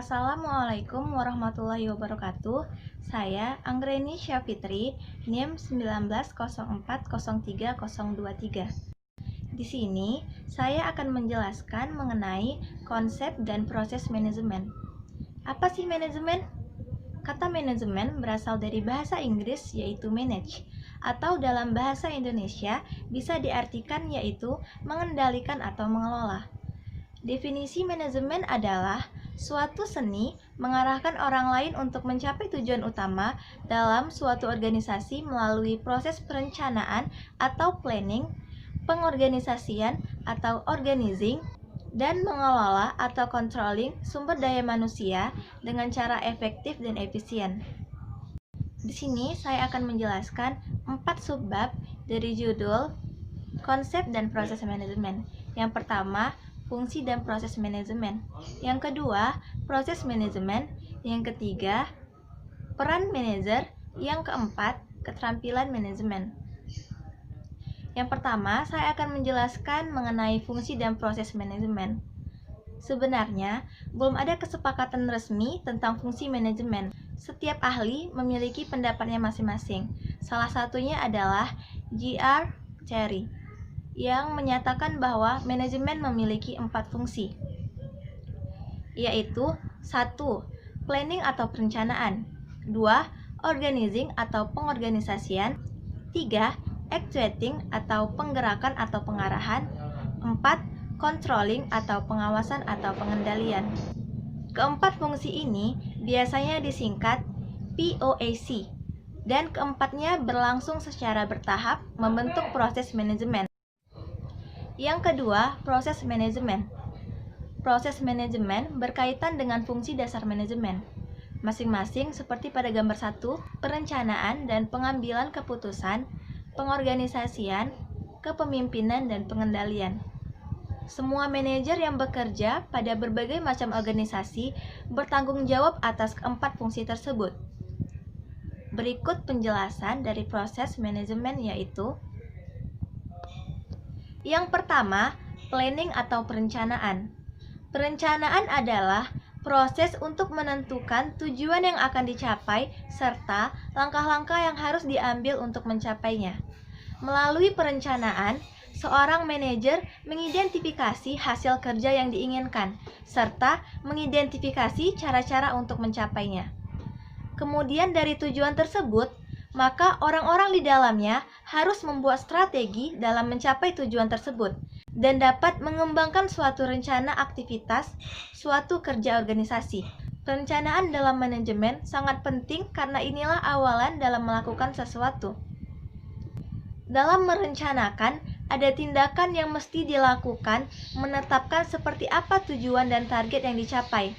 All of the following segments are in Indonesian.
Assalamualaikum warahmatullahi wabarakatuh. Saya Anggreni Syafitri, NIM 19040303. Di sini, saya akan menjelaskan mengenai konsep dan proses manajemen. Apa sih manajemen? Kata manajemen berasal dari bahasa Inggris yaitu manage, atau dalam bahasa Indonesia bisa diartikan yaitu mengendalikan atau mengelola. Definisi manajemen adalah suatu seni mengarahkan orang lain untuk mencapai tujuan utama dalam suatu organisasi melalui proses perencanaan atau planning, pengorganisasian atau organizing, dan mengelola atau controlling sumber daya manusia dengan cara efektif dan efisien. Di sini saya akan menjelaskan 4 subbab dari judul konsep dan proses manajemen. Yang pertama, fungsi dan proses manajemen. Yang kedua, proses manajemen. Yang ketiga, peran manajer. Yang keempat, keterampilan manajemen. Yang pertama, saya akan menjelaskan mengenai fungsi dan proses manajemen. Sebenarnya, belum ada kesepakatan resmi tentang fungsi manajemen. Setiap ahli memiliki pendapatnya masing-masing. Salah satunya adalah J.R. Cherry yang menyatakan bahwa manajemen memiliki 4 fungsi, yaitu 1. Planning atau perencanaan, 2. Organizing atau pengorganisasian, 3. Actuating atau penggerakan atau pengarahan, 4. Controlling atau pengawasan atau pengendalian. Keempat fungsi ini biasanya disingkat POAC, dan keempatnya berlangsung secara bertahap membentuk proses manajemen. Yang kedua, proses manajemen. Proses manajemen berkaitan dengan fungsi dasar manajemen. Masing-masing seperti pada gambar 1, perencanaan dan pengambilan keputusan, pengorganisasian, kepemimpinan, dan pengendalian. Semua manajer yang bekerja pada berbagai macam organisasi bertanggung jawab atas keempat fungsi tersebut. Berikut penjelasan dari proses manajemen yaitu: yang pertama, planning atau perencanaan. Perencanaan adalah proses untuk menentukan tujuan yang akan dicapai serta langkah-langkah yang harus diambil untuk mencapainya. Melalui perencanaan, seorang manajer mengidentifikasi hasil kerja yang diinginkan serta mengidentifikasi cara-cara untuk mencapainya. Kemudian dari tujuan tersebut, maka orang-orang di dalamnya harus membuat strategi dalam mencapai tujuan tersebut dan dapat mengembangkan suatu rencana aktivitas, suatu kerja organisasi. Perencanaan dalam manajemen sangat penting karena inilah awalan dalam melakukan sesuatu. Dalam merencanakan, ada tindakan yang mesti dilakukan, menetapkan seperti apa tujuan dan target yang dicapai,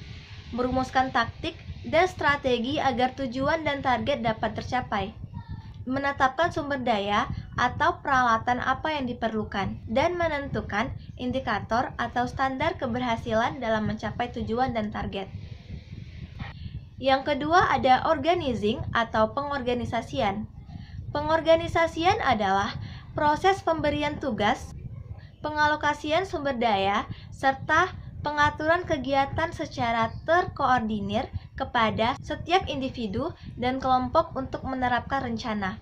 merumuskan taktik dan strategi agar tujuan dan target dapat tercapai, menetapkan sumber daya atau peralatan apa yang diperlukan, dan menentukan indikator atau standar keberhasilan dalam mencapai tujuan dan target. Yang kedua ada organizing atau pengorganisasian. Pengorganisasian adalah proses pemberian tugas, pengalokasian sumber daya, serta pengaturan kegiatan secara terkoordinir kepada setiap individu dan kelompok untuk menerapkan rencana.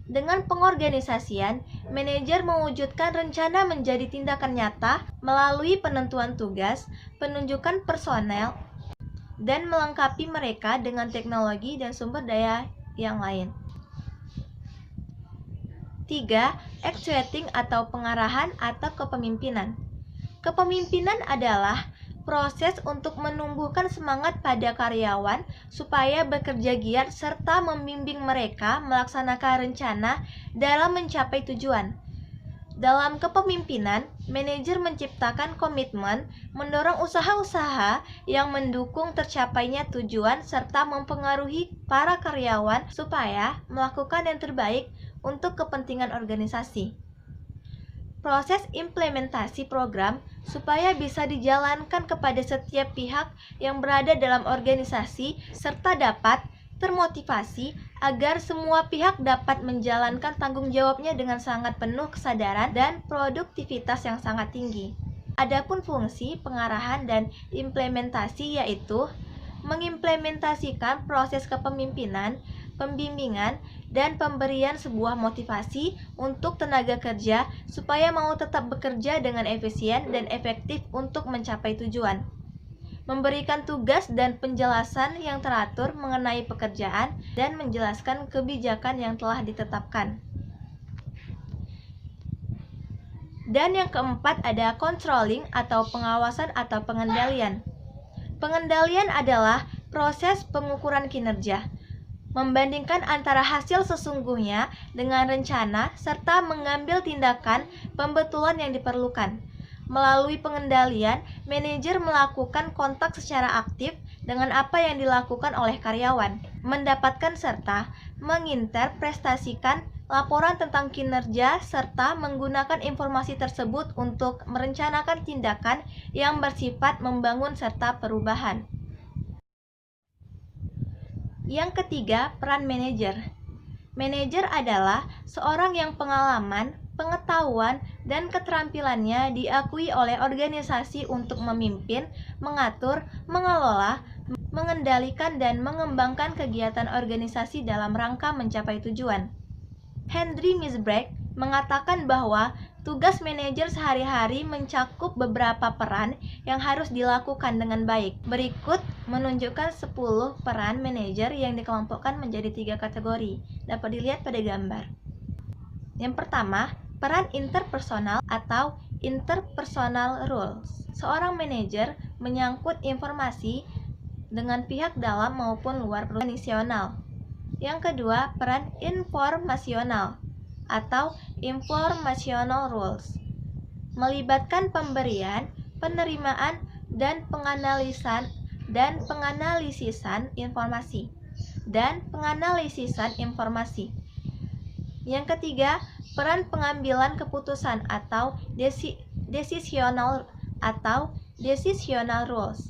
Dengan pengorganisasian, manajer mewujudkan rencana menjadi tindakan nyata melalui penentuan tugas, penunjukan personel, dan melengkapi mereka dengan teknologi dan sumber daya yang lain. 3. Actuating atau pengarahan atau kepemimpinan. Kepemimpinan adalah proses untuk menumbuhkan semangat pada karyawan supaya bekerja giat serta membimbing mereka melaksanakan rencana dalam mencapai tujuan. Dalam kepemimpinan, manajer menciptakan komitmen, mendorong usaha-usaha yang mendukung tercapainya tujuan serta mempengaruhi para karyawan supaya melakukan yang terbaik untuk kepentingan organisasi. Proses implementasi program supaya bisa dijalankan kepada setiap pihak yang berada dalam organisasi serta dapat termotivasi agar semua pihak dapat menjalankan tanggung jawabnya dengan sangat penuh kesadaran dan produktivitas yang sangat tinggi. Adapun fungsi, pengarahan, dan implementasi yaitu mengimplementasikan proses kepemimpinan, pembimbingan, dan pemberian sebuah motivasi untuk tenaga kerja supaya mau tetap bekerja dengan efisien dan efektif untuk mencapai tujuan. Memberikan tugas dan penjelasan yang teratur mengenai pekerjaan dan menjelaskan kebijakan yang telah ditetapkan. Dan yang keempat ada controlling atau pengawasan atau pengendalian. Pengendalian adalah proses pengukuran kinerja, membandingkan antara hasil sesungguhnya dengan rencana serta mengambil tindakan pembetulan yang diperlukan. Melalui pengendalian, manajer melakukan kontak secara aktif dengan apa yang dilakukan oleh karyawan, mendapatkan serta menginterpretasikan laporan tentang kinerja serta menggunakan informasi tersebut untuk merencanakan tindakan yang bersifat membangun serta perubahan. Yang ketiga, peran manajer. Manajer adalah seorang yang pengalaman, pengetahuan, dan keterampilannya diakui oleh organisasi untuk memimpin, mengatur, mengelola, mengendalikan, dan mengembangkan kegiatan organisasi dalam rangka mencapai tujuan. Henry Misbach mengatakan bahwa tugas manajer sehari-hari mencakup beberapa peran yang harus dilakukan dengan baik. Berikut menunjukkan 10 peran manajer yang dikelompokkan menjadi 3 kategori. Dapat dilihat pada gambar. Yang pertama, peran interpersonal atau interpersonal roles. Seorang manajer menyangkut informasi dengan pihak dalam maupun luar organisasional. Yang kedua, peran informasional atau informational rules, melibatkan pemberian, penerimaan, dan penganalisisan informasi. Yang ketiga, peran pengambilan keputusan atau decisional rules,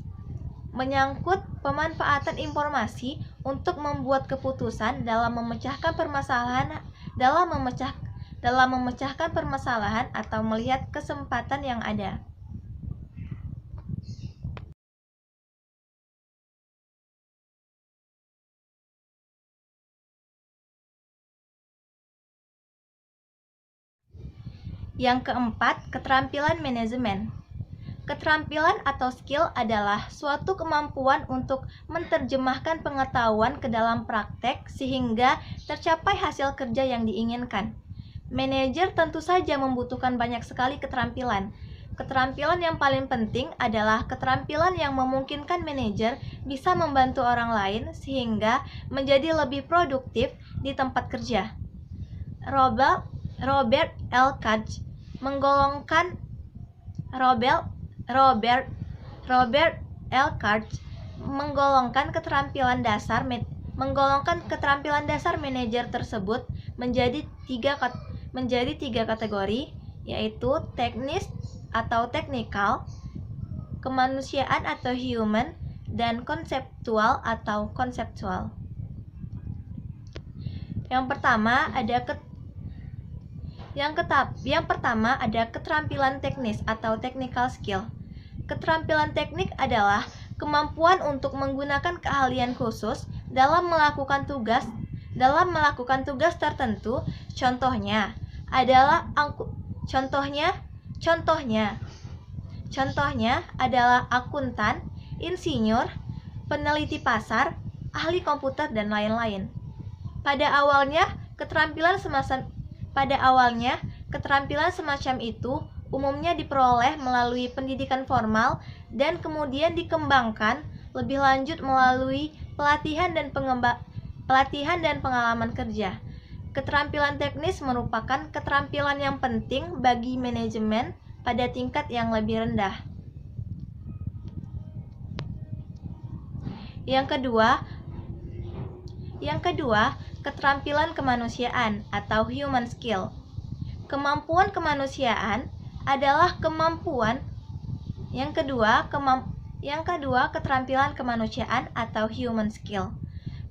menyangkut pemanfaatan informasi untuk membuat keputusan dalam memecahkan permasalahan atau melihat kesempatan yang ada. Yang keempat, keterampilan manajemen. Keterampilan atau skill adalah suatu kemampuan untuk menerjemahkan pengetahuan ke dalam praktek sehingga tercapai hasil kerja yang diinginkan. Manajer tentu saja membutuhkan banyak sekali keterampilan. Keterampilan yang paling penting adalah keterampilan yang memungkinkan manajer bisa membantu orang lain sehingga menjadi lebih produktif di tempat kerja. Robert L. Kadge menggolongkan keterampilan dasar manajer tersebut menjadi tiga kategori, yaitu teknis atau technical, kemanusiaan atau human, dan konseptual atau conceptual. Yang pertama ada keterampilan teknis atau technical skill. Keterampilan teknik adalah kemampuan untuk menggunakan keahlian khusus dalam melakukan tugas tertentu. Contohnya adalah akuntan, insinyur, peneliti pasar, ahli komputer, dan lain-lain. Pada awalnya, keterampilan semacam itu umumnya diperoleh melalui pendidikan formal dan kemudian dikembangkan lebih lanjut melalui pelatihan dan pengalaman kerja. Keterampilan teknis merupakan keterampilan yang penting bagi manajemen pada tingkat yang lebih rendah. Yang kedua, keterampilan kemanusiaan atau human skill. Kemampuan kemanusiaan adalah kemampuan. Yang kedua, keterampilan kemanusiaan atau human skill.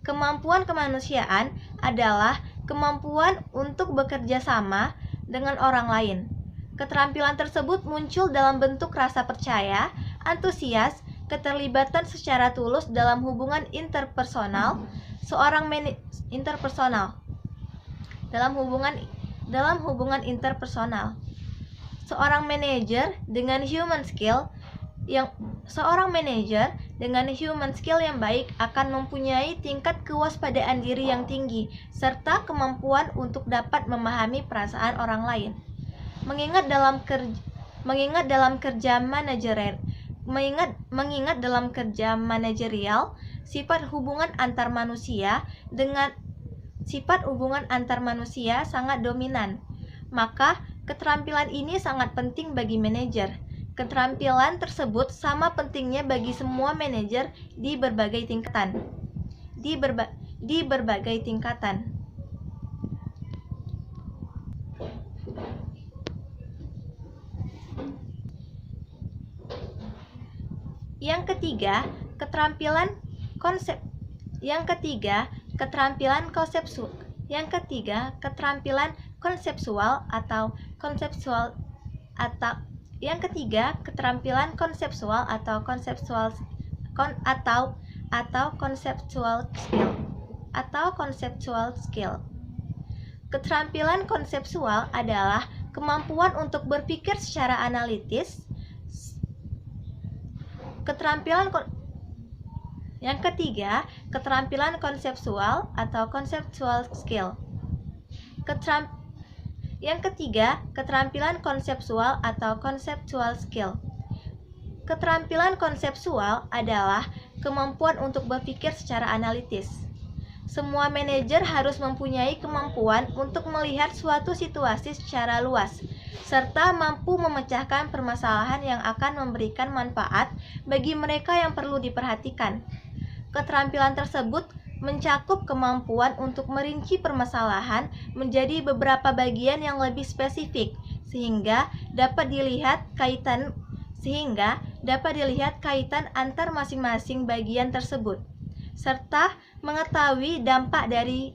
Kemampuan kemanusiaan adalah kemampuan untuk bekerja sama dengan orang lain, Keterampilan tersebut muncul dalam bentuk rasa percaya, antusias, keterlibatan secara tulus dalam hubungan interpersonal, dalam hubungan interpersonal. Seorang manajer dengan human skill yang baik akan mempunyai tingkat kewaspadaan diri yang tinggi serta kemampuan untuk dapat memahami perasaan orang lain. Mengingat dalam kerja manajerial, sifat hubungan antar manusia sangat dominan. Maka keterampilan ini sangat penting bagi manajer. Keterampilan tersebut sama pentingnya bagi semua manajer di berbagai tingkatan. Yang ketiga, keterampilan konseptual skill. Keterampilan konseptual adalah kemampuan untuk berpikir secara analitis. Yang ketiga, keterampilan konseptual atau conceptual skill. Keterampilan konseptual atau conceptual skill. Keterampilan konseptual adalah kemampuan untuk berpikir secara analitis. Semua manajer harus mempunyai kemampuan untuk melihat suatu situasi secara luas, serta mampu memecahkan permasalahan yang akan memberikan manfaat bagi mereka yang perlu diperhatikan. Keterampilan tersebut mencakup kemampuan untuk merinci permasalahan menjadi beberapa bagian yang lebih spesifik, sehingga dapat dilihat kaitan antar masing-masing bagian tersebut, serta mengetahui dampak dari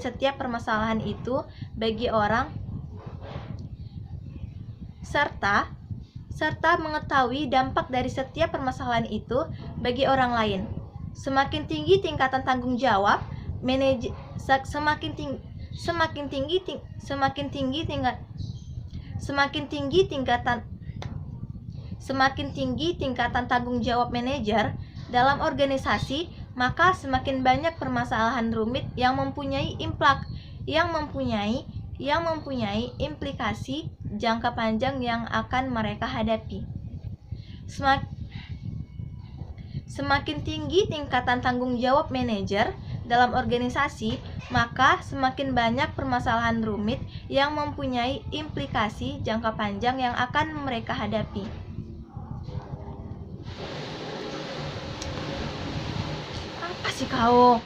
setiap permasalahan itu bagi orang lain. Semakin tinggi tingkatan tanggung jawab tanggung jawab manajer dalam organisasi, maka semakin banyak permasalahan rumit yang mempunyai implikasi jangka panjang yang akan mereka hadapi. Semakin tinggi tingkatan tanggung jawab manajer dalam organisasi, maka semakin banyak permasalahan rumit yang mempunyai implikasi jangka panjang yang akan mereka hadapi. Apa sih kau?